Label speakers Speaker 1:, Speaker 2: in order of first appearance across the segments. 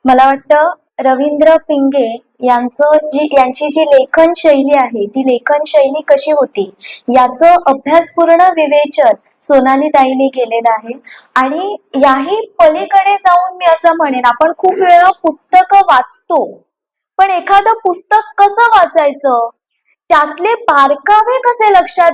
Speaker 1: मला वाटतं रवींद्र पिंगे यांची जी लेखन शैली आहे ती लेखन शैली कशी होती याचं अभ्यासपूर्ण विवेचन सोनाली ताईने केलेलं आहे. आणि याही पलीकडे जाऊन मी असं म्हणेन, आपण खूप वेळा पुस्तकं वाचतो, पण एखादं पुस्तक कसं वाचायचं, त्यातले बारकावे कसे लक्षात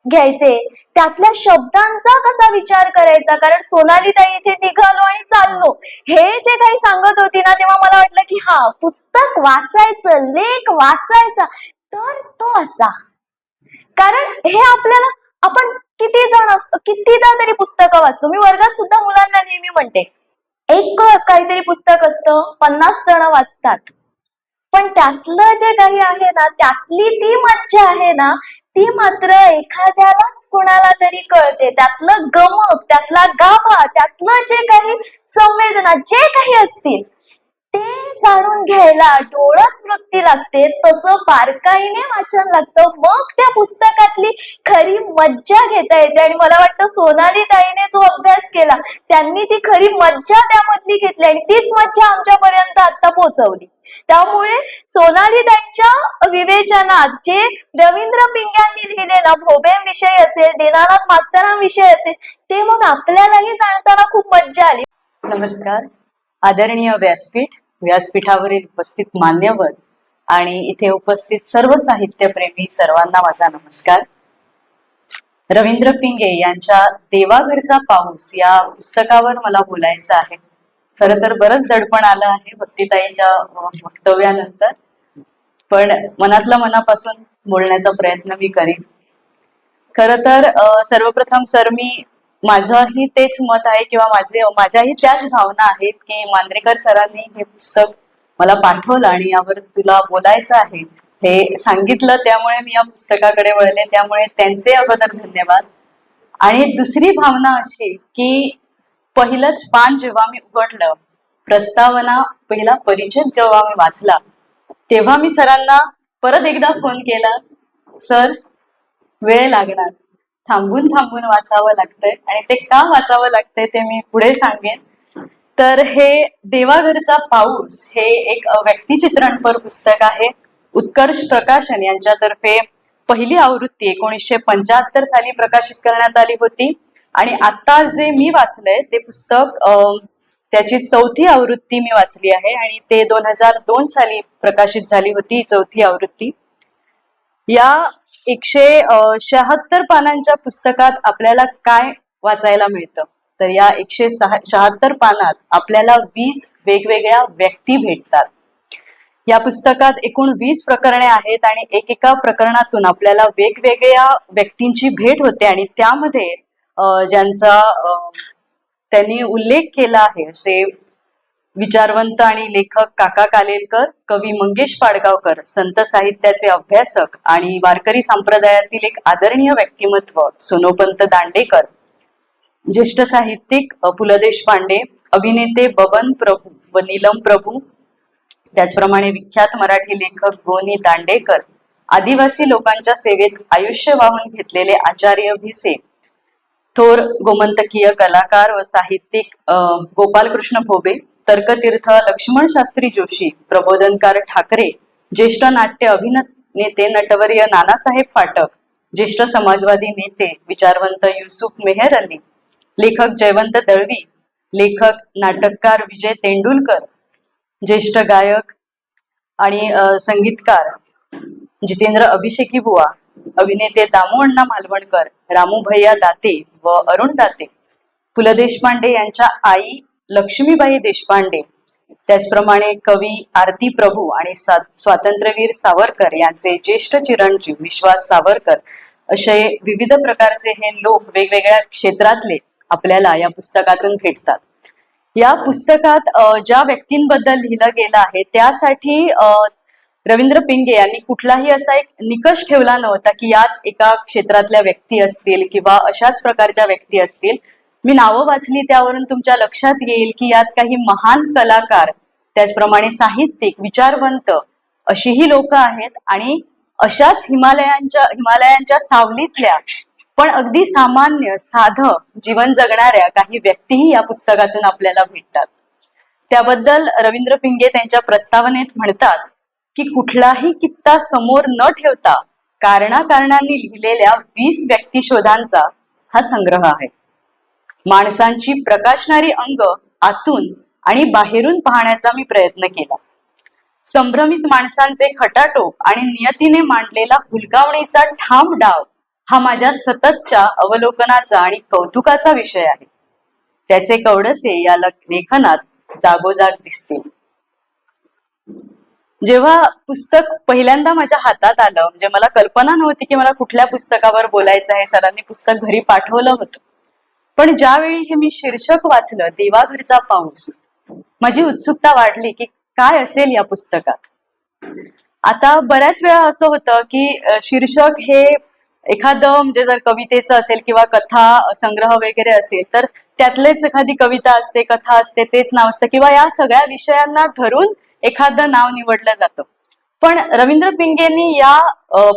Speaker 1: घ्यायचे, त्यातल्या शब्दांचा कसा विचार करायचा. कारण सोनाली ताई इथे निघालो आणि चाललो हे जे काही सांगत होती ना, तेव्हा मला वाटलं की हा पुस्तक वाचायचं, लेख वाचायचा तर तो असा. कारण हे आपल्याला, आपण किती जण असतो, कितीदा तरी पुस्तकं वाचतो. मी वर्गात सुद्धा मुलांना नेहमी म्हणते, एक काहीतरी पुस्तक असतं, 50 जण वाचतात, पण त्यातलं जे काही आहे ना, त्यातली ती मज्जा आहे ना, ती मात्र एखाद्यालाच कोणाला तरी कळते. त्यातलं गमक, त्यातला गाभा, त्यातलं जे काही संवेदना जे काही असतील ते जाणून घ्यायला डोळं स्मृती लागते, तसं बारकाईने वाचन लागतं. मग त्या पुस्तकातली खरी मज्जा घेता येते. आणि मला वाटतं सोनाली ताईने जो अभ्यास केला त्यांनी ती खरी मज्जा त्यामधली घेतली आणि तीच मज्जा आमच्यापर्यंत आता पोहोचवली. त्यामुळे सोनाली ताईंच्या विवेचनात जे रवींद्र पिंग्यांनी लिहिलेला भोबेविषयी असेल, दीनानाथ मास्तरांविषयी असेल, ते मग आपल्यालाही जाणताना खूप मज्जा आली.
Speaker 2: नमस्कार. आदरणीय व्यासपीठावरील उपस्थित मान्यवर आणि इथे उपस्थित सर्व साहित्यप्रेमी सर्वांना माझा नमस्कार. रवींद्र पिंगे यांच्या देवाघरचा पाऊस या पुस्तकावर मला बोलायचं आहे. खर तर बरंच दडपण आलं आहे भक्तिताईच्या वक्तव्यानंतर, पण मनातल्या मनापासून बोलण्याचा प्रयत्न मी करीन. खर तर सर्वप्रथम सर, माझंही तेच मत आहे किंवा माझ्याही त्याच भावना आहेत की मांद्रेकर सरांनी हे पुस्तक मला पाठवलं आणि यावर तुला बोलायचं आहे हे सांगितलं, त्यामुळे मी या पुस्तकाकडे वळले. त्यामुळे त्यांचे अगोदर धन्यवाद. आणि दुसरी भावना अशी की पहिलंच पान जेव्हा मी उघडलं, प्रस्तावना, पहिला परिचय जेव्हा मी वाचला, तेव्हा मी सरांना परत एकदा फोन केला, सर वेळ लागणार, थांबून थांबून वाचावं लागतंय. आणि ते का वाचावं लागतंय ते मी पुढे सांगेन. तर हे देवाघरचा पाऊस हे एक व्यक्तिचित्रणपर पुस्तक आहे. उत्कर्ष प्रकाशन यांच्यातर्फे पहिली आवृत्ती 1975 साली प्रकाशित करण्यात आली होती. आणि आता जे मी वाचलंय ते पुस्तक, त्याची 4थी आवृत्ती मी वाचली आहे आणि ते 2002 साली प्रकाशित झाली होती, 4थी आवृत्ती. या 176 पानांच्या पुस्तकात आपल्याला काय वाचायला मिळतं, तर या 176 पानात आपल्याला 20 वेगवेगळ्या व्यक्ती भेटतात. या पुस्तकात एकूण 20 प्रकरणे आहेत आणि एकेका प्रकरणातून आपल्याला वेगवेगळ्या व्यक्तींची भेट होते. आणि त्यामध्ये ज्यांचा त्यांनी उल्लेख केला आहे असे विचारवंत आणि लेखक काका कालेलकर, कवी मंगेश पाडगावकर, संत साहित्याचे अभ्यासक आणि वारकरी संप्रदायातील एक आदरणीय व्यक्तिमत्व सोनोपंत दांडेकर, ज्येष्ठ साहित्यिक पु ल देशपांडे, अभिनेते बबन प्रभू व नीलम प्रभू, त्याचप्रमाणे विख्यात मराठी लेखक गोनी दांडेकर, आदिवासी लोकांच्या सेवेत आयुष्य वाहून घेतलेले आचार्य भिसे, थोर गोमंतकीय कलाकार व साहित्यिक गोपालकृष्ण भोबे, तर्कतीर्थ लक्ष्मण शास्त्री जोशी, प्रबोधनकार ठाकरे, ज्येष्ठ नाट्य अभिनेते नटवर्य नानासाहेब फाटक, ज्येष्ठ समाजवादी नेते विचारवंत युसुफ मेहर अली, लेखक जयवंत दळवी, लेखक नाटककार विजय तेंडुलकर, ज्येष्ठ गायक आणि संगीतकार जितेंद्र अभिषेकी बुवा, अभिनेते दामू अण्णा मालवणकर, रामू भैया दाते व अरुण दाते, पु ल देशपांडे यांच्या आई लक्ष्मीबाई देशपांडे, त्याचप्रमाणे कवी आरती प्रभू आणि स्वातंत्र्यवीर सावरकर यांचे ज्येष्ठ चिरंजीव विश्वास सावरकर, असे विविध प्रकारचे हे लोक वेगवेगळ्या क्षेत्रातले आपल्याला या पुस्तकातून भेटतात. या पुस्तकात ज्या व्यक्तींबद्दल लिहिलं गेलं आहे त्यासाठी रवींद्र पिंगे यांनी कुठलाही असा एक निकष ठेवला नव्हता की याच एका क्षेत्रातल्या व्यक्ती असतील किंवा अशाच प्रकारच्या व्यक्ती असतील. मी नावं वाचली त्यावरून तुमच्या लक्षात येईल की यात काही महान कलाकार, त्याचप्रमाणे साहित्यिक, विचारवंत अशीही लोक आहेत आणि अशाच हिमालयांच्या सावलीतल्या पण अगदी सामान्य साधं जीवन जगणाऱ्या काही व्यक्तीही या पुस्तकातून आपल्याला भेटतात. त्याबद्दल रवींद्र पिंगे त्यांच्या प्रस्तावनेत म्हणतात की कुठलाही कित्ता समोर न ठेवता कारणाकारणांनी लिहिलेल्या 20 व्यक्तिशोधांचा हा संग्रह आहे. माणसांची प्रकाशणारी अंग आतून आणि बाहेरून पाहण्याचा मी प्रयत्न केला. संभ्रमित माणसांचे खटाटोप आणि नियतीने मांडलेला हुलकावणीचा ठाम डाव हा माझ्या सततच्या अवलोकनाचा आणि कौतुकाचा विषय आहे. त्याचे कवडसे या लेखनात जागोजाग दिसतील. जेव्हा पुस्तक पहिल्यांदा माझ्या हातात आलं, म्हणजे मला कल्पना नव्हती की मला कुठल्या पुस्तकावर बोलायचं आहे. सरांनी पुस्तक घरी पाठवलं होतं, पण ज्यावेळी हे मी शीर्षक वाचलं, देवाघरचा पाऊस, माझी उत्सुकता वाढली की काय असेल या पुस्तकात. आता बऱ्याच वेळा असं होतं की शीर्षक हे एखादं, म्हणजे जर कवितेचं असेल किंवा कथा संग्रह वगैरे असेल तर त्यातलेच एखादी कविता असते, कथा असते, तेच नाव असतं, किंवा या सगळ्या विषयांना धरून एखादं नाव निवडलं जातं. पण रवींद्र पिंगेंनी या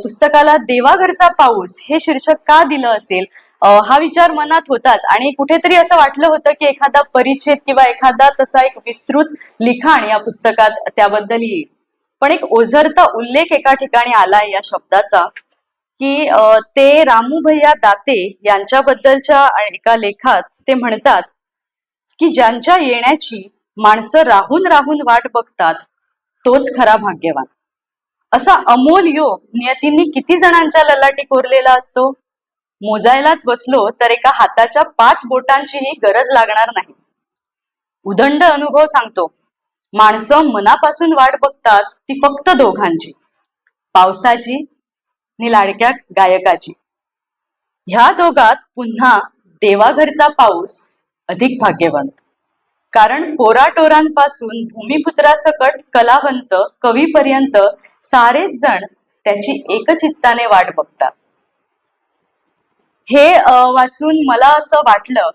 Speaker 2: पुस्तकाला देवाघरचा पाऊस हे शीर्षक का दिलं असेल हा विचार मनात होताच. आणि कुठेतरी असं वाटलं होतं की एखादा परिच्छेद किंवा एखादा तसा एक विस्तृत लिखाण या पुस्तकात त्याबद्दल येईल. पण एक ओझरता उल्लेख एका ठिकाणी आला या शब्दाचा की ते रामू भैया दाते यांच्याबद्दलच्या एका लेखात ते म्हणतात की ज्यांच्या येण्याची माणसं राहून राहून वाट बघतात तोच खरा भाग्यवान. असा अमोल योग नियतींनी किती जणांच्या ललाटी कोरलेला असतो, मोजायलाच बसलो तर एका हाताच्या 5 बोटांचीही गरज लागणार नाही. उदंड अनुभव सांगतो, माणसं मनापासून वाट बघतात ती फक्त दोघांची, पावसाची आणि लाडक्या गायकाची. ह्या दोघात पुन्हा देवाघरचा पाऊस अधिक भाग्यवंत. कारण पोराटोरांपासून भूमिपुत्रासकट कलावंत कवीपर्यंत सारेच जण त्याची एकचित्ताने वाट बघतात. हे वाचून मला असं वाटलं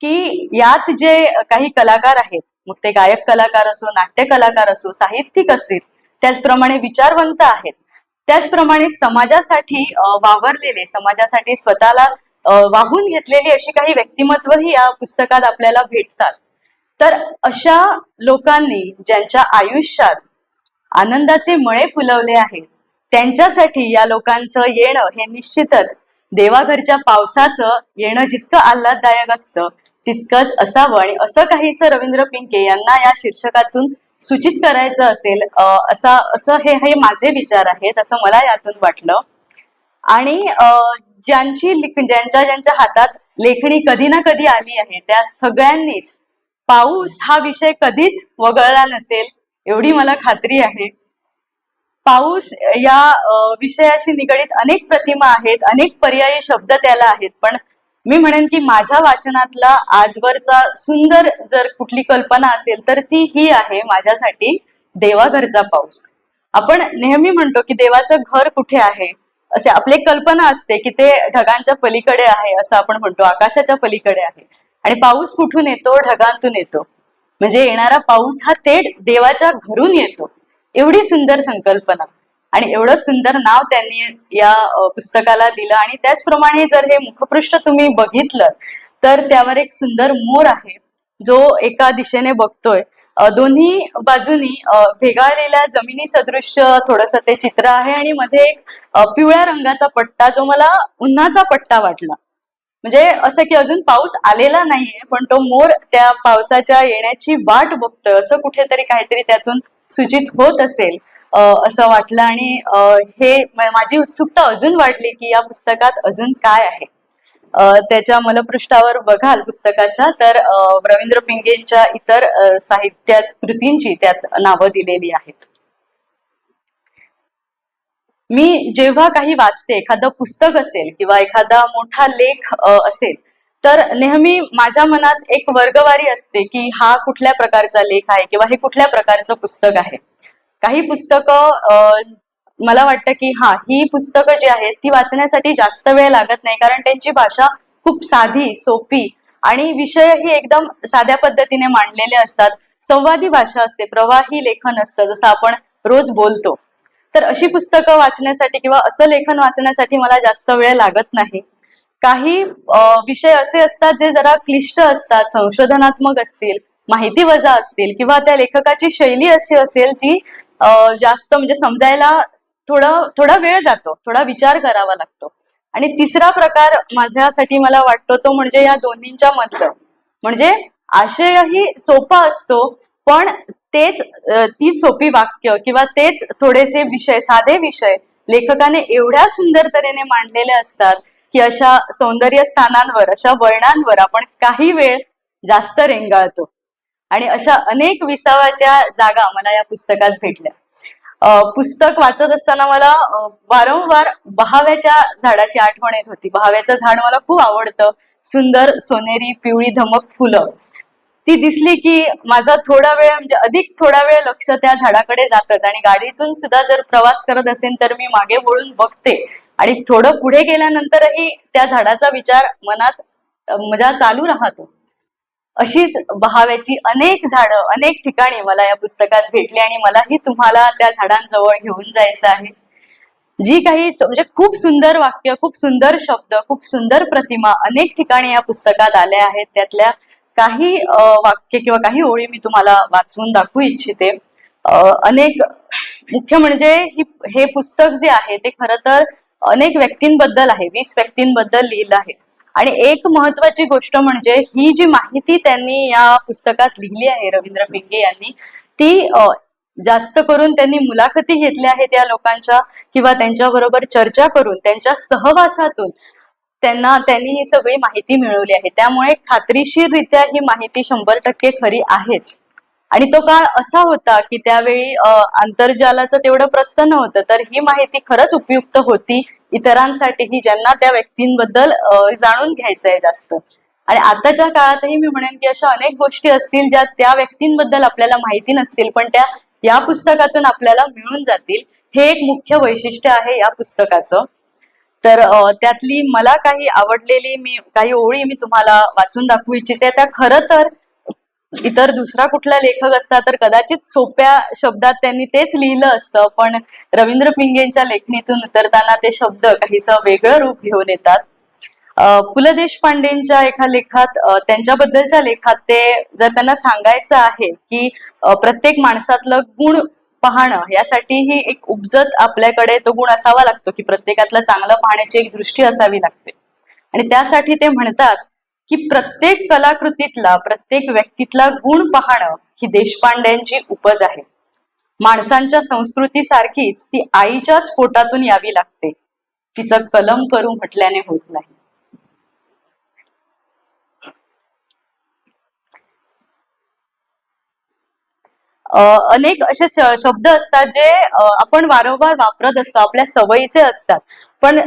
Speaker 2: की यात जे काही कलाकार आहेत, मग ते गायक कलाकार असो, नाट्य कलाकार असो, साहित्यिक असतील, त्याचप्रमाणे विचारवंत आहेत, त्याचप्रमाणे समाजासाठी वावरलेले, समाजासाठी स्वतःला वाहून घेतलेली अशी काही व्यक्तिमत्वही या पुस्तकात आपल्याला भेटतात. तर अशा लोकांनी ज्यांच्या आयुष्यात आनंदाचे मळे फुलवले आहेत, त्यांच्यासाठी या लोकांचं येणं हे निश्चितच देवाघरच्या पावसाचं येणं जितकं आल्हाददायक असतं तितकंच असावं. आणि असं काहीसं रवींद्र पिंगे यांना या शीर्षकातून सूचित करायचं असेल असं हे माझे विचार आहेत, असं मला यातून वाटलं. आणि ज्यांच्या हातात लेखणी कधी ना कधी आली आहे त्या सगळ्यांनीच पाऊस हा विषय कधीच वगळला नसेल एवढी मला खात्री आहे. पाऊस या विषयाशी निगडीत अनेक प्रतिमा आहेत, अनेक पर्यायी शब्द त्याला आहेत, पण मी म्हणेन की माझ्या वाचनातला आजवरचा सुंदर जर कुठली कल्पना असेल तर ती ही आहे माझ्यासाठी, देवाघरचा पाऊस. आपण नेहमी म्हणतो की देवाचं घर कुठे आहे, असे आपली कल्पना असते की ते ढगांच्या पलीकडे आहे, असं आपण म्हणतो, आकाशाच्या पलीकडे आहे. आणि पाऊस कुठून येतो? ढगांतून येतो. म्हणजे येणारा पाऊस हा थेट देवाच्या घरून येतो. एवढी सुंदर संकल्पना आणि एवढं सुंदर नाव त्यांनी या पुस्तकाला दिलं. आणि त्याचप्रमाणे जर हे मुखपृष्ठ तुम्ही बघितलं तर त्यावर एक सुंदर मोर आहे जो एका दिशेने बघतोय. दोन्ही बाजूनी भेगाळलेल्या जमिनी सदृश्य थोडस ते चित्र आहे आणि मध्ये एक पिवळ्या रंगाचा पट्टा जो मला उन्हाचा पट्टा वाटला. म्हणजे असं की अजून पाऊस आलेला नाहीये पण तो मोर त्या पावसाच्या येण्याची वाट बघतोय, असं कुठेतरी काहीतरी त्यातून सूचित होत असेल असं वाटलं. आणि हे माझी उत्सुकता अजून वाढली की या पुस्तकात अजून काय आहे. त्याच्या मलपृष्ठावर बघाल पुस्तकाच्या तर रवींद्र पिंगेंच्या इतर साहित्यात कृतींची त्यात नावं दिलेली आहेत. मी जेव्हा काही वाचते, एखादं पुस्तक असेल किंवा एखादा मोठा लेख असेल तर नेहमी माझ्या मनात एक वर्गवारी असते की हा कुठल्या प्रकारचा लेख आहे किंवा हे कुठल्या प्रकारचं पुस्तक आहे. काही पुस्तकं मला वाटतं की ही पुस्तकं जी आहेत ती वाचण्यासाठी जास्त वेळ लागत नाही, कारण त्यांची भाषा खूप साधी, सोपी आणि विषयही एकदम साध्या पद्धतीने मांडलेले असतात. संवादी भाषा असते, प्रवाही लेखन असतं, जसं आपण रोज बोलतो. तर अशी पुस्तकं वाचण्यासाठी किंवा असं लेखन वाचण्यासाठी मला जास्त वेळ लागत नाही. काही विषय असे असतात जे जरा क्लिष्ट असतात, संशोधनात्मक असतील, माहिती वजा असतील किंवा त्या लेखकाची शैली अशी असेल जी जास्त म्हणजे समजायला थोडा वेळ जातो, थोडा विचार करावा लागतो. आणि तिसरा प्रकार माझ्यासाठी मला वाटतो तो म्हणजे या दोन्हींच्या मधलं, म्हणजे आशयही सोपा असतो पण तेच ती सोपी वाक्य किंवा तेच थोडेसे विषय, साधे विषय लेखकाने एवढ्या सुंदर तऱ्हेने मांडलेले असतात की अशा सौंदर्य स्थानांवर, अशा वर्णांवर आपण काही वेळ जास्त रेंगाळतो. आणि अशा अनेक विसाव्याच्या जागा मला या पुस्तकात भेटल्या. पुस्तक वाचत असताना मला वारंवार बहाव्याच्या झाडाची आठवण येत होती. बहाव्याचं झाड मला खूप आवडतं. सुंदर सोनेरी पिवळी धमक फुलं ती दिसली की माझा थोडा वेळ म्हणजे अधिक थोडा वेळ लक्ष त्या झाडाकडे जातच. आणि गाडीतून सुद्धा जर प्रवास करत असेल तर मी मागे वळून बघते आणि थोडं पुढे गेल्यानंतरही त्या झाडाचा विचार मनात माझ्या चालू राहतो. अशीच बहाव्याची अनेक झाडं अनेक ठिकाणी मला या पुस्तकात भेटली आणि मलाही तुम्हाला त्या झाडांजवळ घेऊन जायचं आहे. जी काही म्हणजे खूप सुंदर वाक्य, खूप सुंदर शब्द, खूप सुंदर प्रतिमा अनेक ठिकाणी या पुस्तकात आल्या आहेत. त्यातल्या काही वाक्य किंवा काही ओळी मी तुम्हाला वाचून दाखवू इच्छिते. अनेक मुख्य म्हणजे हे पुस्तक जे आहे ते खरं तर अनेक व्यक्तींबद्दल आहे, 20 व्यक्तींबद्दल लिहिलं आहे. आणि एक महत्वाची गोष्ट म्हणजे ही जी माहिती त्यांनी या पुस्तकात लिहिली आहे रवींद्र पिंगे यांनी, ती जास्त करून त्यांनी मुलाखती घेतल्या आहेत या लोकांच्या किंवा त्यांच्या बरोबर चर्चा करून त्यांच्या सहवासातून त्यांनी ही सगळी माहिती मिळवली आहे. त्यामुळे खात्रीशीररित्या ही माहिती 100% खरी आहेच. आणि तो काळ असा होता की त्यावेळी आंतरजालाचं तेवढं प्रस्थ नव्हतं, तर ही माहिती खरंच उपयुक्त होती इतरांसाठीही ज्यांना त्या व्यक्तींबद्दल जाणून घ्यायचंय जास्त. आणि आताच्या काळातही मी म्हणेन की अशा अनेक गोष्टी असतील ज्या त्या व्यक्तींबद्दल आपल्याला माहिती नसतील पण त्या या पुस्तकातून आपल्याला मिळून जातील. हे एक मुख्य वैशिष्ट्य आहे या पुस्तकाचं. तर त्यातली मला काही आवडलेली काही ओळी मी तुम्हाला वाचून दाखवू इच्छिते. त्या खरं तर इतर दुसरा कुठला लेखक असता तर कदाचित सोप्या शब्दात त्यांनी तेच लिहिलं असतं, पण रवींद्र पिंगेंच्या लेखणीतून उतरताना ते शब्द काहीसं वेगळं रूप घेऊन येतात. पु ल देशपांडेंच्या एका लेखात, त्यांच्याबद्दलच्या लेखात ते जर त्यांना सांगायचं आहे की प्रत्येक माणसातलं गुण पाहणं, यासाठीही एक उपजत आपल्याकडे तो गुण असावा लागतो की प्रत्येकातलं चांगलं पाहण्याची एक दृष्टी असावी लागते. आणि त्यासाठी ते म्हणतात की प्रत्येक कलाकृतीतला, प्रत्येक व्यक्तीतला गुण पाहणं ही देशपांड्यांची उपज आहे. माणसांच्या संस्कृतीसारखीच ती आईच्याच पोटातून यावी लागते, तिचं कलम करू म्हटल्याने होत नाही. अनेक असे शब्द असतात जे आपण वारंवार वापरत असतो, आपल्या सवयीचे असतात, पण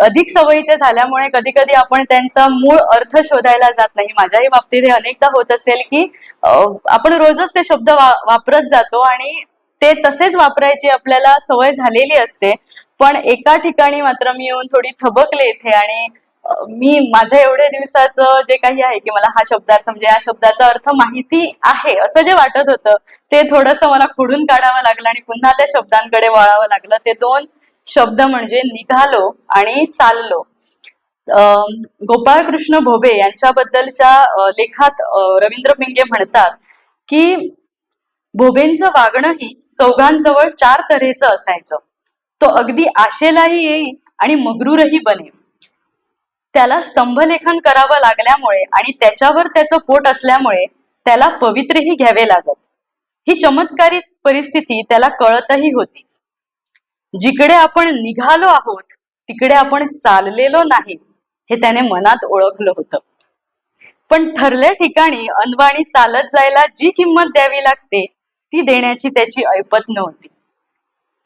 Speaker 2: अधिक सवयीचे झाल्यामुळे कधी कधी आपण त्यांचा मूळ अर्थ शोधायला जात नाही. माझ्याही बाबतीत हे अनेकदा होत असेल की आपण रोजच ते शब्द वापरत जातो आणि ते तसेच वापरायची आपल्याला सवय झालेली असते. पण एका ठिकाणी मात्र मी येऊन थोडी थबकले इथे आणि मी माझ्या एवढ्या दिवसाचं जे काही आहे की मला हा शब्दार्थ म्हणजे या शब्दाचा अर्थ माहिती आहे असं जे वाटत होतं ते थोडंसं मला खोडून काढावं लागलं आणि पुन्हा त्या शब्दांकडे वळावं लागलं. ते 2 शब्द म्हणजे निघालो आणि चाललो. गोपाळकृष्ण भोबे यांच्याबद्दलच्या लेखात रवींद्र पिंगे म्हणतात की भोबेंचं वागणंही चौघांजवळ 4 तऱ्हेचं असायचं. तो अगदी आशेलाही येई आणि मगरूरही बने. त्याला स्तंभलेखन करावं लागल्यामुळे आणि त्याच्यावर त्याचं पोट असल्यामुळे त्याला पवित्रही घ्यावे लागत. ही चमत्कारी परिस्थिती त्याला कळतही होती. जिकडे आपण निघालो आहोत तिकडे आपण चाललेलो नाही हे त्याने मनात ओळखलं होतं. पण ठरल्या ठिकाणी अनवाणी चालत जायला जी किंमत द्यावी लागते ती देण्याची त्याची ऐपत नव्हती.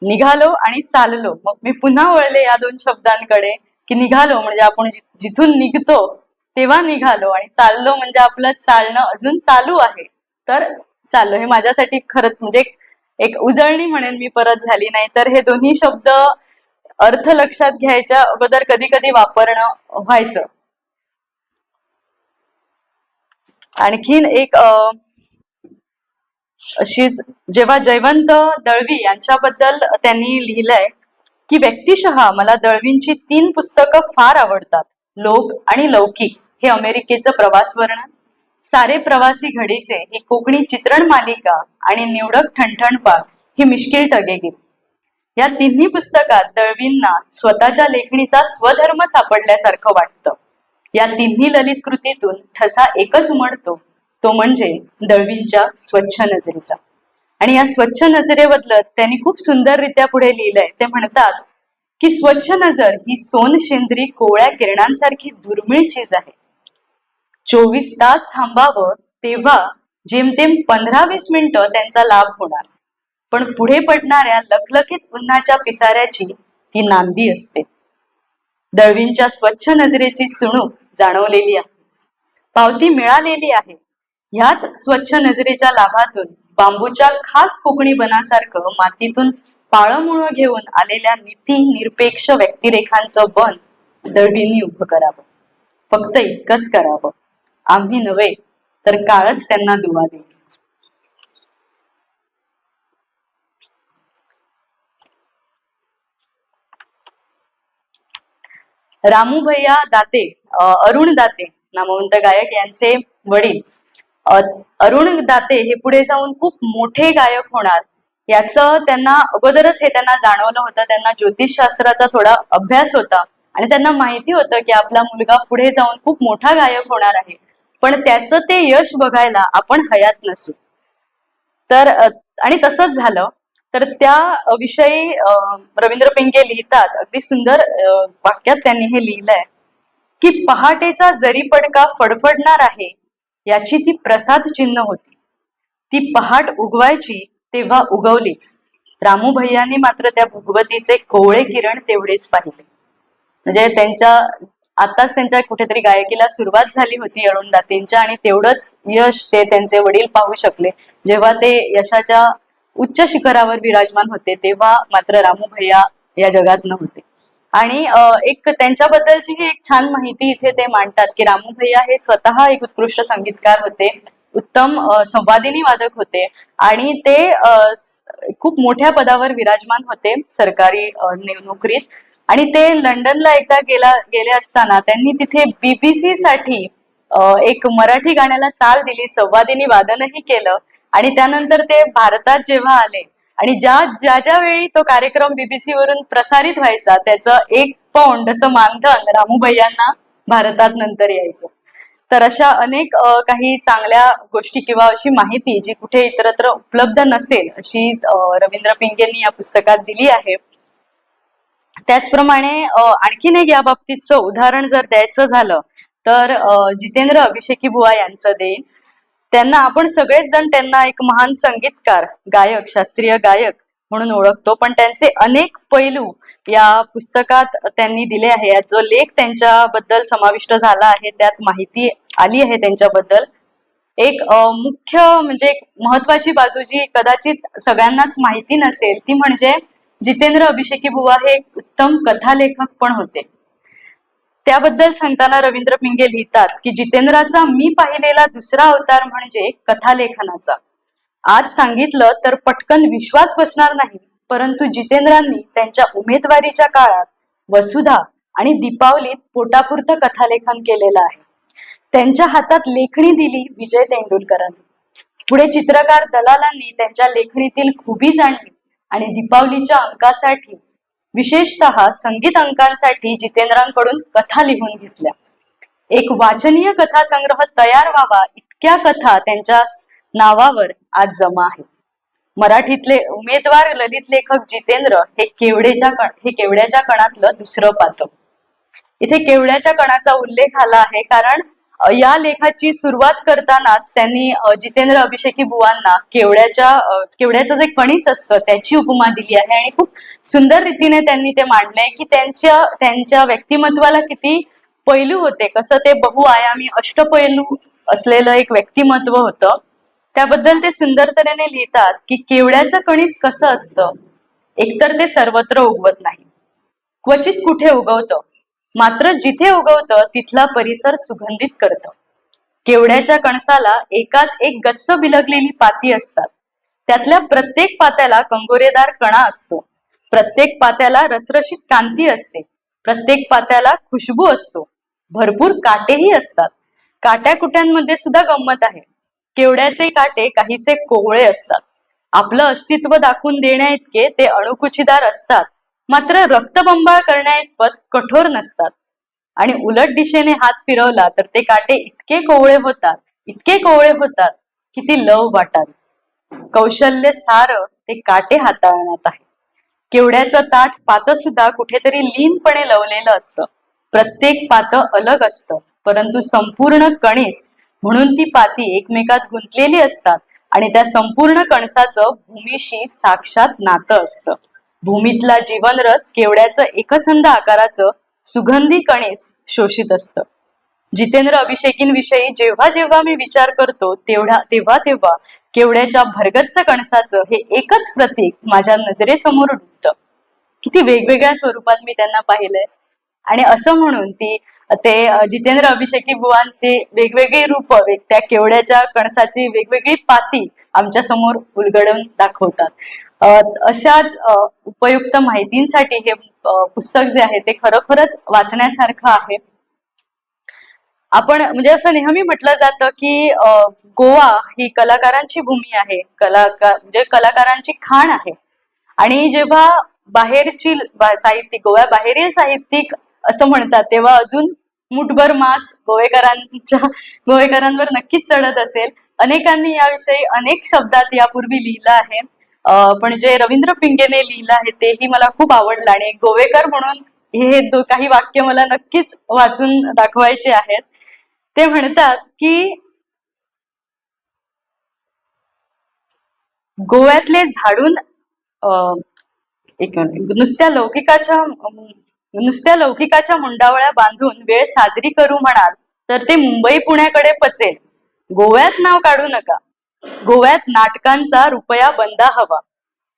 Speaker 2: निघालो आणि चाललो. मग मी पुन्हा वळले या 2 शब्दांकडे की निघालो म्हणजे आपण जिथून निघतो तेव्हा निघालो आणि चाललो म्हणजे आपलं चालणं अजून चालू आहे. तर चाललो हे माझ्यासाठी खरंच म्हणजे एक उजळणी म्हणेन मी परत झाली नाही. तर हे दोन्ही शब्द अर्थ लक्षात घ्यायच्या अगोदर कधी कधी वापरणं व्हायचं. आणखीन एक अशीच जेव्हा जयवंत दळवी यांच्याबद्दल त्यांनी लिहिलंय की व्यक्तिशः मला दळवींची 3 पुस्तकं फार आवडतात. लोक आणि लौकिक हे अमेरिकेचं प्रवास वर्णन, सारे प्रवासी घडीचे ही कोकणी चित्रण मालिका आणि निवडक ठणठणपाक ही मिश्किल टगेगिरी. या तिन्ही पुस्तकात दळवींना स्वतःच्या लेखणीचा स्वधर्म सापडल्यासारखं वाटतं. या तिन्ही ललित कृतीतून ठसा एकच उमटतो, तो म्हणजे दळवींच्या स्वच्छ नजरेचा. आणि या स्वच्छ नजरेबद्दल त्यांनी खूप सुंदररित्या पुढे लिहिलंय. ते म्हणतात की स्वच्छ नजर ही सोनशेंद्री कोवळ्या किरणांसारखी दुर्मिळ चीज आहे. 24 तास थांबावं तेव्हा जेमतेम 15-20 मिनिटं त्यांचा लाभ होणार, पण पुढे पडणाऱ्या लखलखीत उन्हाच्या पिसाऱ्याची ती नांदी असते. दळवींच्या स्वच्छ नजरेची चुणूक जाणवलेली आहे, पावती मिळालेली आहे. ह्याच स्वच्छ नजरेच्या लाभातून बांबूच्या खास कोकणी बनासारखं मातीतून पाळमुळं घेऊन आलेल्या नीती निरपेक्ष व्यक्तिरेखांचं बन दळवींनी उभं करावं. फक्त इतकंच करावं, आम्ही नव्हे तर काळच त्यांना दुवा देईल. रामू भैया दाते, अरुण दाते नामवंत गायक यांचे वडील अरुण दाते हे पुढे जाऊन खूप मोठे गायक होणार याचं त्यांना अगोदरच हे त्यांना जाणवलं होतं. त्यांना ज्योतिषशास्त्राचा थोडा अभ्यास होता आणि त्यांना माहिती होतं की आपला मुलगा पुढे जाऊन खूप मोठा गायक होणार आहे, पण त्याचं ते यश बघायला आपण हयात नसू. तर आणि तसंच झालं. तर त्या विषयी रवींद्र पिंगे लिहितात, अगदी सुंदर वाक्यात त्यांनी हे लिहिलंय की पहाटेचा जरी पडका फडफडणार आहे याची ती प्रसाद चिन्ह होती. ती पहाट उगवायची तेव्हा उगवलीच. रामू भैयांनी मात्र त्या भगवतीचे कोवळे किरण तेवढेच पाहिले. म्हणजे आताच त्यांच्या कुठेतरी गायकीला सुरुवात झाली होती अरुण दातेंच्या, आणि तेवढंच यश ते त्यांचे वडील पाहू शकले. जेव्हा ते यशाच्या उच्च शिखरावर विराजमान होते तेव्हा मात्र रामू भैया या जगात नव्हते. आणि एक त्यांच्याबद्दलची ही एक छान माहिती इथे ते मांडतात की रामू भैया हे स्वतः एक उत्कृष्ट संगीतकार होते, उत्तम संवादिनी वादक होते आणि ते खूप मोठ्या पदावर विराजमान होते सरकारी नोकरीत. आणि ते लंडनला एकदा गेले असताना त्यांनी तिथे BBC साठी एक मराठी गाण्याला चाल दिली, संवादिनी वादनही केलं. आणि त्यानंतर ते भारतात जेव्हा आले आणि ज्या वेळी तो कार्यक्रम BBC वरून प्रसारित व्हायचा त्याचं 1 पौंड असं मानधन रामू भैयांना भारतात नंतर यायचं. तर अशा अनेक काही चांगल्या गोष्टी किंवा अशी माहिती जी कुठे इतरत्र उपलब्ध नसेल अशी रवींद्र पिंगेंनी या पुस्तकात दिली आहे. त्याचप्रमाणे आणखीन एक या बाबतीतचं उदाहरण जर द्यायचं झालं तर जितेंद्र अभिषेकी बुवा यांचं देईन. त्यांना आपण सगळेच जण त्यांना एक महान संगीतकार, गायक, शास्त्रीय गायक म्हणून ओळखतो, पण त्यांचे अनेक पैलू या पुस्तकात त्यांनी दिले आहे. यात जो लेख त्यांच्याबद्दल समाविष्ट झाला आहे त्यात माहिती आली आहे त्यांच्याबद्दल. एक मुख्य म्हणजे एक महत्वाची बाजू जी कदाचित सगळ्यांनाच माहिती नसेल ती म्हणजे जितेंद्र अभिषेकी बुवा हे एक उत्तम कथालेखक पण होते. त्याबद्दल सांगताना रवींद्र पिंगे लिहितात की जितेंद्राचा मी पाहिलेला दुसरा अवतार म्हणजे कथालेखनाचा. आज सांगितलं तर पटकन विश्वास बसणार नाही, परंतु जितेंद्रांनी त्यांच्या उमेदवारीच्या काळात वसुधा आणि दीपावलीत पोटापुरतं कथालेखन केलेलं आहे. त्यांच्या हातात लेखणी दिली विजय तेंडुलकरांनी. पुढे चित्रकार दलालांनी त्यांच्या लेखणीतील खुबी जाणली आणि दीपावलीच्या अंकासाठी, विशेषतः संगीत अंकांसाठी जितेंद्रांकडून कथा लिहून घेतल्या. एक वाचनीय कथा संग्रह तयार व्हावा इतक्या कथा त्यांच्या नावावर आज जमा आहेत. मराठीतले उमेदवार ललित लेखक जितेंद्र हे केवड्याच्या कणातलं दुसरं पात्र. इथे केवड्याच्या कणाचा उल्लेख आला आहे कारण या लेखाची सुरुवात करतानाच त्यांनी जितेंद्र अभिषेकी बुवांना केवड्याचं जे कणीस असतं त्याची उपमा दिली आहे आणि खूप सुंदर रीतीने त्यांनी ते मांडलंय की त्यांच्या व्यक्तिमत्वाला किती पैलू होते, कसं ते बहुआयामी अष्टपैलू असलेलं एक व्यक्तिमत्व होतं. त्याबद्दल ते सुंदर तऱ्हेने लिहितात की केवड्याचं कणीस कसं असतं, एकतर ते सर्वत्र उगवत नाही, क्वचित कुठे उगवतं, मात्र जिथे उगवतं तिथला परिसर सुगंधित करतं. केवड्याच्या कणसाला एकात एक गच्च बिलगलेली पाती असतात. त्यातल्या प्रत्येक पात्याला कंगोरेदार कणा असतो. प्रत्येक पात्याला रसरशीत कांती असते. प्रत्येक पात्याला खुशबू असतो. भरपूर काटेही असतात. काट्याकुट्यांमध्ये सुद्धा गंमत आहे. केवड्याचे काटे काहीसे कोवळे असतात. आपलं अस्तित्व दाखवून देण्या इतके ते अणुकुचीदार असतात, मात्र रक्तबंबाळ करण्याइतपत कठोर नसतात. आणि उलट दिशेने हात फिरवला तर ते काटे इतके कोवळे होतात की ती लव वाटावी. कौशल्य सारं ते काटे हाताळण्यात आहे. केवड्याचं ताट पातं सुद्धा कुठेतरी लीनपणे लवलेलं असतं. प्रत्येक पातं अलग असतं, परंतु संपूर्ण कणीस म्हणून ती पाती एकमेकात गुंतलेली असतात आणि त्या संपूर्ण कणसाचं भूमीशी साक्षात नातं असतं. भूमीतला जीवनरस केवड्याचं एकसंध आकाराचं सुगंधी कणीस शोषित असतं. जितेंद्र अभिषेकींविषयी जेव्हा जेव्हा मी विचार करतो तेव्हा केवड्याच्या भरगच्च कणसाचं हे एकच प्रतीक माझ्या नजरेसमोर उठतं. किती वेगवेगळ्या स्वरूपात मी त्यांना पाहिलंय. आणि असं म्हणून ते जितेंद्र अभिषेकी बुवांची वेगवेगळी रूप त्या केवड्याच्या कणसाची वेगवेगळी पाती आमच्या समोर उलगडून दाखवतात. अशाच उपयुक्त माहितींसाठी हे पुस्तक जे आहे ते खरोखरच वाचण्यासारखं आहे. आपण म्हणजे असं नेहमी म्हटलं जातं की गोवा ही कलाकारांची भूमी आहे, म्हणजे कलाकारांची खाण आहे. आणि जेव्हा बाहेरची साहित्यिक गोव्याबाहेरील साहित्यिक असं म्हणतात तेव्हा अजून मुठभर मास गोवेकरांवर नक्कीच चढत असेल. अनेकांनी याविषयी अनेक शब्दात यापूर्वी लिहिलं आहे, पण जे रवींद्र पिंगेने लिहिलं आहे तेही मला खूप आवडलं. आणि गोवेकर म्हणून हे काही वाक्य मला नक्कीच वाचून दाखवायचे आहेत. ते म्हणतात की गोव्यातले झाडून नुसत्या लौकिकाच्या मुंडावळ्या बांधून वेळ साजरी करू म्हणाल तर ते मुंबई पुण्याकडे पचेल. गोव्यात नाव काढू नका. गोव्यात नाटकांचा रुपया बंदा हवा.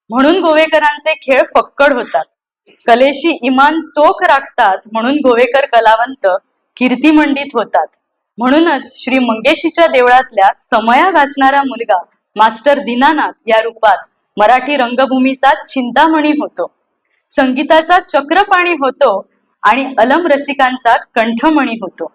Speaker 2: म्हणून गोवेकरांचे खेळ फक्कड होतात. कलेशी इमान चोख राखतात म्हणून गोवेकर कलावंत कीर्तिमंडित होतात. म्हणूनच श्री मंगेशीच्या देवळातल्या समया घासणारा मुलगा मास्टर दीनानाथ या रूपात मराठी रंगभूमीचा चिंतामणी होतो, संगीताचा चक्रपाणी होतो आणि अलम रसिकांचा कंठमणी होतो.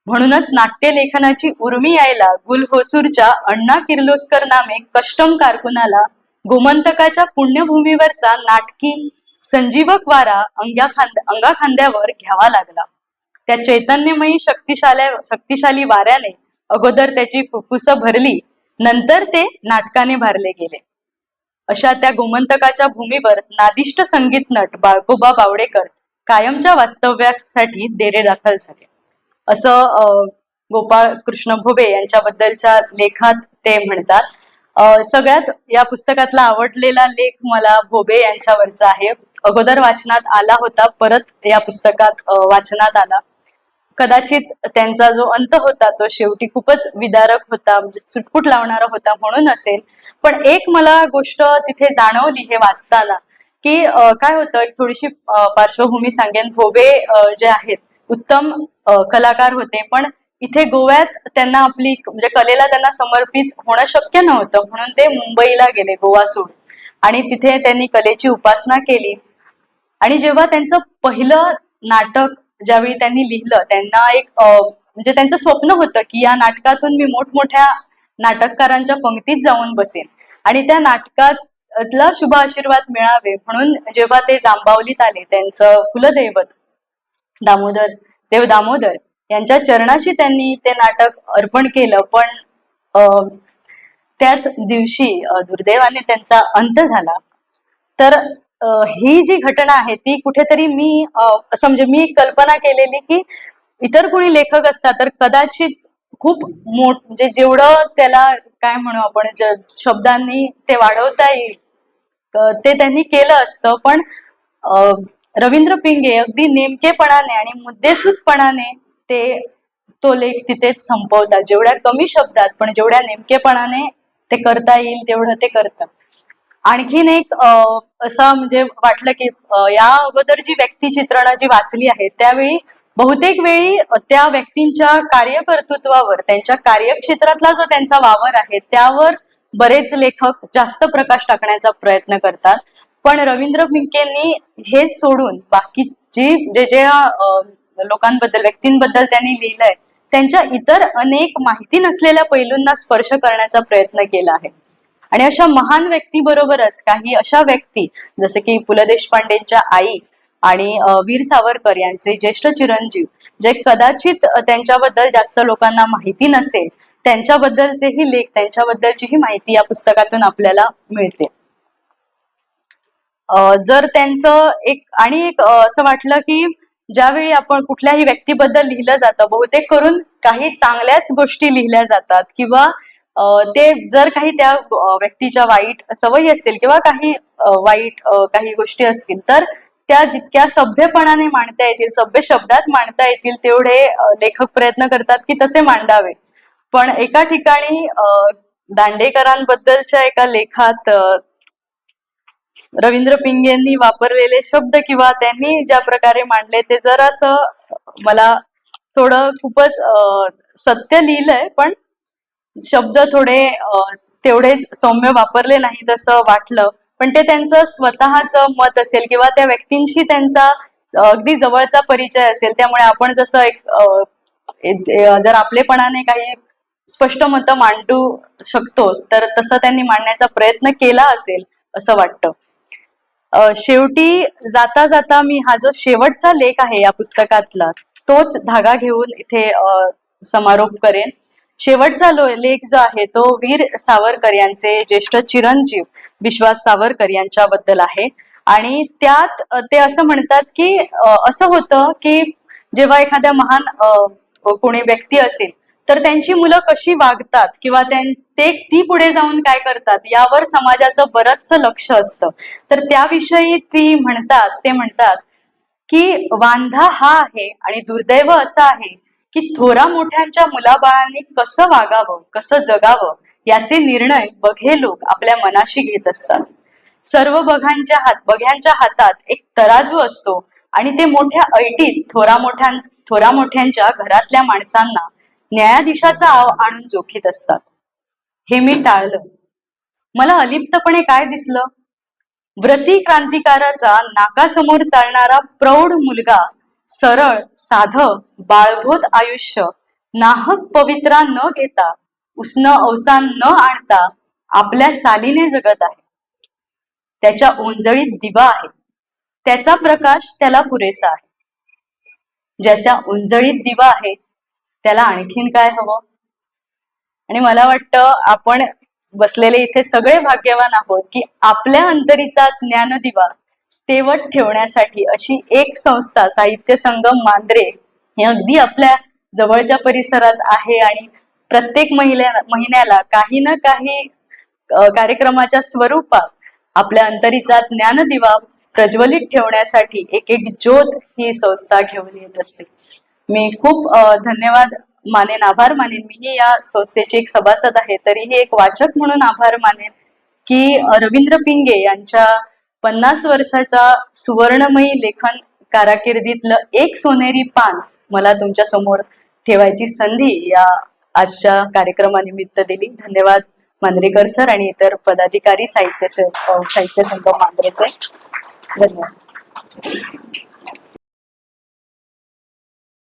Speaker 2: म्हणूनच नाट्यलेखनाची उर्मी यायला गुलहोसूरच्या अण्णा किर्लोस्कर नामे कष्टम कारकुनाला गोमंतकाच्या पुण्यभूमीवरचा नाटकी संजीवक वारा अंगाखांद्यावर घ्यावा लागला. त्या चैतन्यमयी शक्तिशाली वाऱ्याने अगोदर त्याची फुफ्फुसं भरली, नंतर ते नाटकाने भरले गेले. अशा त्या गोमंतकाच्या भूमीवर नादिष्ट संगीत नट बाळकोबा बावडेकर कायमच्या वास्तव्यासाठी डेरे दाखल झाले. असं गोपाळ कृष्ण भोबे यांच्याबद्दलच्या लेखात ते म्हणतात. सगळ्यात या पुस्तकातला आवडलेला लेख मला भोबे यांच्यावरचा आहे. अगोदर वाचनात आला होता, परत या पुस्तकात वाचनात आला. कदाचित त्यांचा जो अंत होता तो शेवटी खूपच विदारक होता, म्हणजे चुटपुट लावणारा होता म्हणून असेल. पण एक मला गोष्ट तिथे जाणवली हे वाचताना की काय होतं, एक थोडीशी पार्श्वभूमी सांगेन. भोबे जे आहेत उत्तम कलाकार होते, पण इथे गोव्यात त्यांना आपली म्हणजे कलेला त्यांना समर्पित होणं शक्य नव्हतं, म्हणून ते मुंबईला गेले गोवा सोडून. आणि तिथे त्यांनी कलेची उपासना केली. आणि जेव्हा त्यांचं पहिलं नाटक ज्यावेळी त्यांनी लिहिलं, त्यांना एक म्हणजे त्यांचं स्वप्न होतं की या नाटकातून मी मोठमोठ्या नाटककारांच्या पंक्तीत जाऊन बसेन आणि त्या नाटकातला शुभ आशीर्वाद मिळावे म्हणून जेव्हा ते जांबावलीत आले, त्यांचं कुलदैवत दामोदर यांच्या चरणाशी त्यांनी ते नाटक अर्पण केलं. पण त्याच दिवशी दुर्दैवाने त्यांचा अंत झाला. तर ही जी घटना आहे ती कुठेतरी मी कल्पना केलेली की इतर कोणी लेखक असतात तर कदाचित खूप म्हणजे जेवढं त्याला काय म्हणू आपण शब्दांनी ते वाढवता येईल ते त्यांनी केलं असतं. पण रवींद्र पिंगे अगदी नेमकेपणाने आणि मुद्देसूदपणाने तो लेख तिथेच संपवतात. जेवढ्या कमी शब्दात पण जेवढ्या नेमकेपणाने ते करता येईल तेवढं ते करतात. आणखीन एक असं म्हणजे वाटलं की या अगोदर जी व्यक्तिचित्रणं जी वाचली आहेत त्यावेळी बहुतेक वेळी त्या व्यक्तींच्या कार्यकर्तृत्वावर, त्यांच्या कार्यक्षेत्रातला जो त्यांचा वावर आहे त्यावर बरेच लेखक जास्त प्रकाश टाकण्याचा प्रयत्न करतात. पण रवींद्र पिंगेंनी हे सोडून बाकी जे लोकांबद्दल, व्यक्तींबद्दल त्यांनी लिहिलंय त्यांच्या इतर अनेक माहिती नसलेल्या पैलूंना स्पर्श करण्याचा प्रयत्न केला आहे. आणि अशा महान व्यक्तीबरोबरच काही अशा व्यक्ती जसे की पु ल देशपांडेंच्या आई आणि वीर सावरकर यांचे ज्येष्ठ चिरंजीव, जे कदाचित त्यांच्याबद्दल जास्त लोकांना माहिती नसेल, त्यांच्याबद्दलचेही लेख, त्यांच्याबद्दलचीही माहिती या पुस्तकातून आपल्याला मिळते. जर त्यांचं एक असं वाटलं की ज्यावेळी आपण कुठल्याही व्यक्तीबद्दल लिहिलं जातं, बहुतेक करून काही चांगल्याच गोष्टी लिहिल्या जातात किंवा ते जर काही त्या व्यक्तीच्या वाईट सवयी असतील किंवा काही वाईट काही गोष्टी असतील तर त्या जितक्या सभ्यपणाने मांडता येतील, सभ्य शब्दात मांडता येतील तेवढे लेखक प्रयत्न करतात की तसे मांडावे. पण एका ठिकाणी दांडेकरांबद्दलच्या एका लेखात रवींद्र पिंगेंनी वापरलेले शब्द किंवा त्यांनी ज्या प्रकारे मांडले ते जरासं मला थोडं खूपच सत्य लिहिलंय, पण शब्द थोडे तेवढेच सौम्य वापरले नाहीत असं वाटलं. पण ते त्यांचं स्वतःचं मत असेल किंवा त्या व्यक्तींशी त्यांचा अगदी जवळचा परिचय असेल, त्यामुळे आपण जसं जर आपलेपणाने काही स्पष्ट मतं मांडू शकतो तर तसं त्यांनी मांडण्याचा प्रयत्न केला असेल असं वाटतं. शेवटी जाता जाता मी हा जो शेवटचा लेख आहे या पुस्तकातला तोच धागा घेऊन इथे समारोप करेन. शेवटचा लेख जो आहे तो वीर सावरकर यांचे ज्येष्ठ चिरंजीव विश्वास सावरकर यांच्याबद्दल आहे. आणि त्यात ते असं म्हणतात की असं होतं की जेव्हा एखाद्या महान कोणी व्यक्ती असेल तर त्यांची मुलं कशी वागतात किंवा ती पुढे जाऊन काय करतात यावर समाजाचं बरंचसं लक्ष असतं. तर त्याविषयी ते म्हणतात की वांधा हा आहे आणि दुर्दैव असं आहे की थोरा मोठ्यांच्या मुलाबाळांनी कसं वागावं, कसं जगावं याचे निर्णय बघे लोक आपल्या मनाशी घेत असतात. सर्व बघ्यांच्या हातात एक तराजू असतो आणि ते मोठ्या ऐटीत थोरा मोठ्यांच्या घरातल्या माणसांना न्यायाधीशाचा आणून जोखीत असतात. हे मी टाळलं. मला अलिप्तपणे काय दिसलं? व्रती क्रांतिकाराचा नाकासमोर चालणारा प्रौढ मुलगा सरळ साधं बाळभूत आयुष्य नाहक पवित्रा न घेता, उष्ण अवसान न आणता आपल्या चालीने जगत आहे. त्याच्या ओंजळीत दिवा आहे, त्याचा प्रकाश त्याला पुरेसा आहे. ज्याच्या ओंजळीत दिवा आहे त्याला आणखीन काय हवं? आणि मला वाटतं आपण बसलेले इथे सगळे भाग्यवान आहोत की आपल्या अंतरीचा ज्ञानदिवा तेवत ठेवण्यासाठी अशी एक संस्था साहित्य संगम मांद्रे ही अगदी आपल्या जवळच्या परिसरात आहे. आणि प्रत्येक महिन्याला काही ना काही कार्यक्रमाच्या स्वरूपात आपल्या अंतरीचा ज्ञानदिवा प्रज्वलित ठेवण्यासाठी एक ज्योत ही संस्था घेऊन येत असते. मी खूप आभार मानेन. मीही या संस्थेची एक सभासद आहे, तरीही एक वाचक म्हणून आभार मानेन की रवींद्र पिंगे यांच्या 50 वर्षाच्या सुवर्णमयी लेखन कारकिर्दीतलं एक सोनेरी पान मला तुमच्या समोर ठेवायची संधी या आजच्या कार्यक्रमानिमित्त दिली. धन्यवाद मांद्रेकर सर आणि इतर पदाधिकारी साहित्य संघ मांद्रेचे. धन्यवाद.